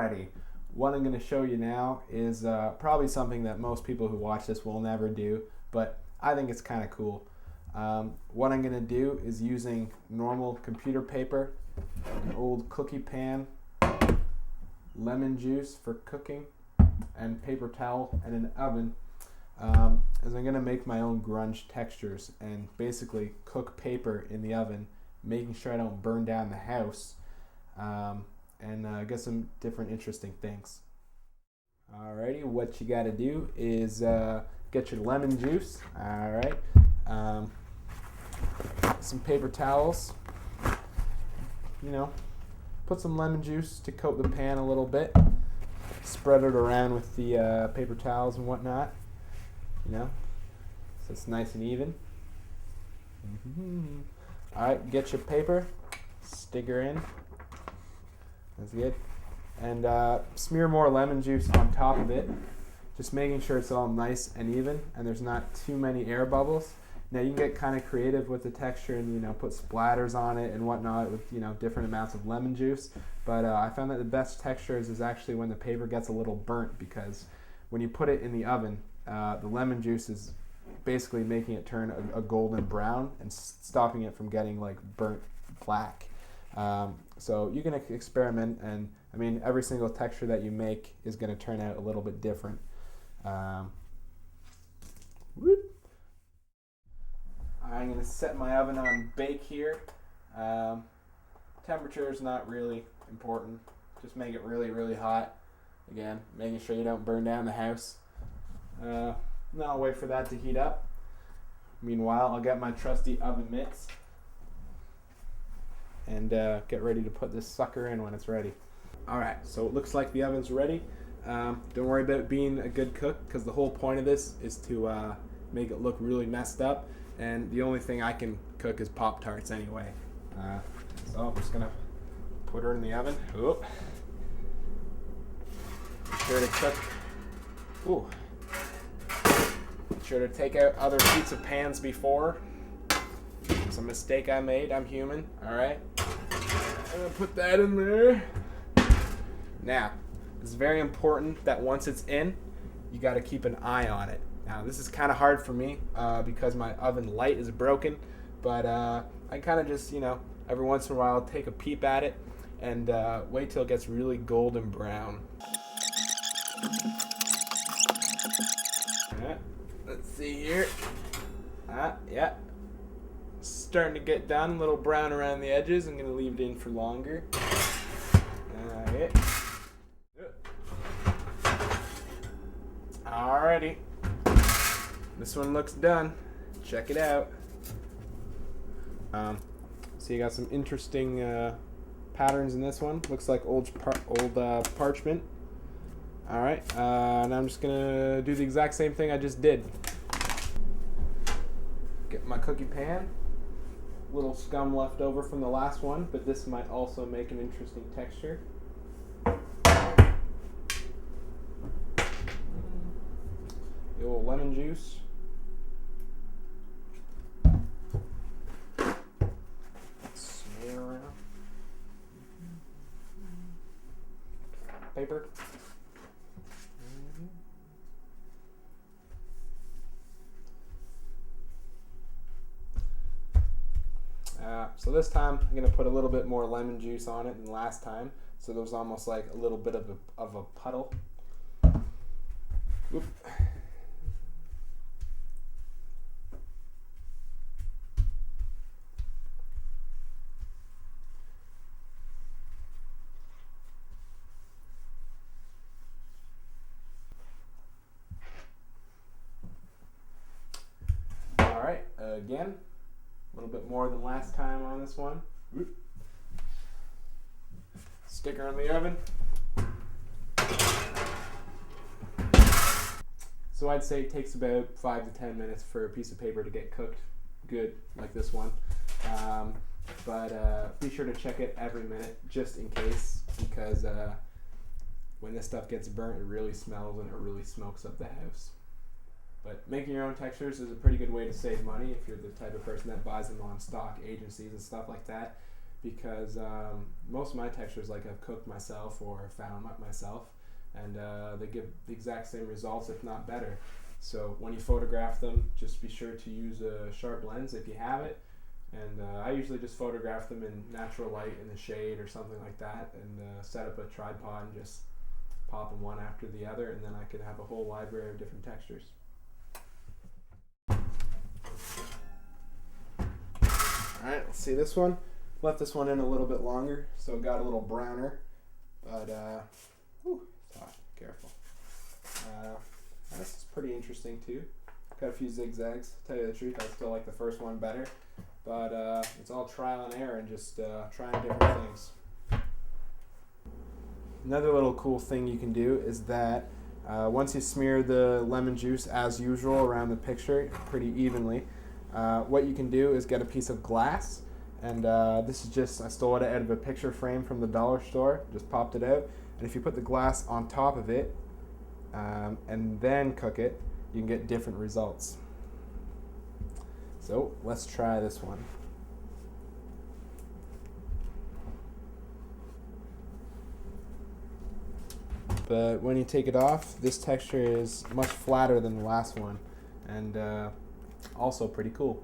Alrighty, what I'm going to show you now is probably something that most people who watch this will never do, but I think it's kind of cool. What I'm going to do is using normal computer paper, an old cookie pan, lemon juice for cooking, and paper towel, and an oven, is I'm going to make my own grunge textures and basically cook paper in the oven, making sure I don't burn down the house, and get some different interesting things. Alrighty, what you got to do is get your lemon juice. Alright, some paper towels. You know, put some lemon juice to coat the pan a little bit. Spread it around with the paper towels and whatnot. You know, so it's nice and even. Alright, get your paper, stick her in. That's good. And smear more lemon juice on top of it, just making sure it's all nice and even and there's not too many air bubbles. Now you can get kind of creative with the texture and, you know, put splatters on it and whatnot with, you know, different amounts of lemon juice. But I found that the best textures is actually when the paper gets a little burnt, because when you put it in the oven, the lemon juice is basically making it turn a golden brown and stopping it from getting like burnt black. So you can experiment, and I mean every single texture that you make is going to turn out a little bit different. I'm going to set my oven on bake here. Temperature is not really important. Just make it really, really hot. Again, making sure you don't burn down the house. Now I'll wait for that to heat up. Meanwhile, I'll get my trusty oven mitts and get ready to put this sucker in when it's ready. Alright, so it looks like the oven's ready. Don't worry about being a good cook, because the whole point of this is to make it look really messed up, and the only thing I can cook is Pop-Tarts anyway. So I'm just gonna put her in the oven. Oop. Be sure to cook. Ooh. Be sure to take out other pizza pans before. It's a mistake I made. I'm human. Alright. I'm gonna put that in there. Now, it's very important that once it's in, you got to keep an eye on it. Now, this is kind of hard for me because my oven light is broken, but I kind of just, you know, every once in a while take a peep at it and wait till it gets really golden brown. Let's see here. Yeah. Starting to get done, a little brown around the edges. I'm going to leave it in for longer. Alright. Alrighty. This one looks done. Check it out. So you got some interesting patterns in this one. Looks like old parchment. Alright. Now I'm just going to do the exact same thing I just did. Get my cookie pan. Little scum left over from the last one, but this might also make an interesting texture. The old lemon juice. Smear around. Paper. So this time I'm going to put a little bit more lemon juice on it than last time, so there's almost like a little bit of a puddle. Oop. Alright, again. A little bit more than last time on this one. Stick her in the oven. So I'd say it takes about 5 to 10 minutes for a piece of paper to get cooked good, like this one. But be sure to check it every minute, just in case, because when this stuff gets burnt, it really smells and it really smokes up the house. But making your own textures is a pretty good way to save money if you're the type of person that buys them on stock agencies and stuff like that. because most of my textures like I've cooked myself or found myself, and they give the exact same results, if not better. So when you photograph them, just be sure to use a sharp lens if you have it. And I usually just photograph them in natural light in the shade or something like that, and set up a tripod and just pop them one after the other, and then I could have a whole library of different textures. Alright, let's see this one. Left this one in a little bit longer, so it got a little browner, but it's hot, careful. This is pretty interesting too. Got a few zigzags. To tell you the truth, I still like the first one better, but it's all trial and error and just trying different things. Another little cool thing you can do is that once you smear the lemon juice as usual around the picture pretty evenly, what you can do is get a piece of glass, and this is just, I stole it out of a picture frame from the dollar store, just popped it out, and if you put the glass on top of it and then cook it, you can get different results. So let's try this one. But when you take it off, this texture is much flatter than the last one, and also pretty cool.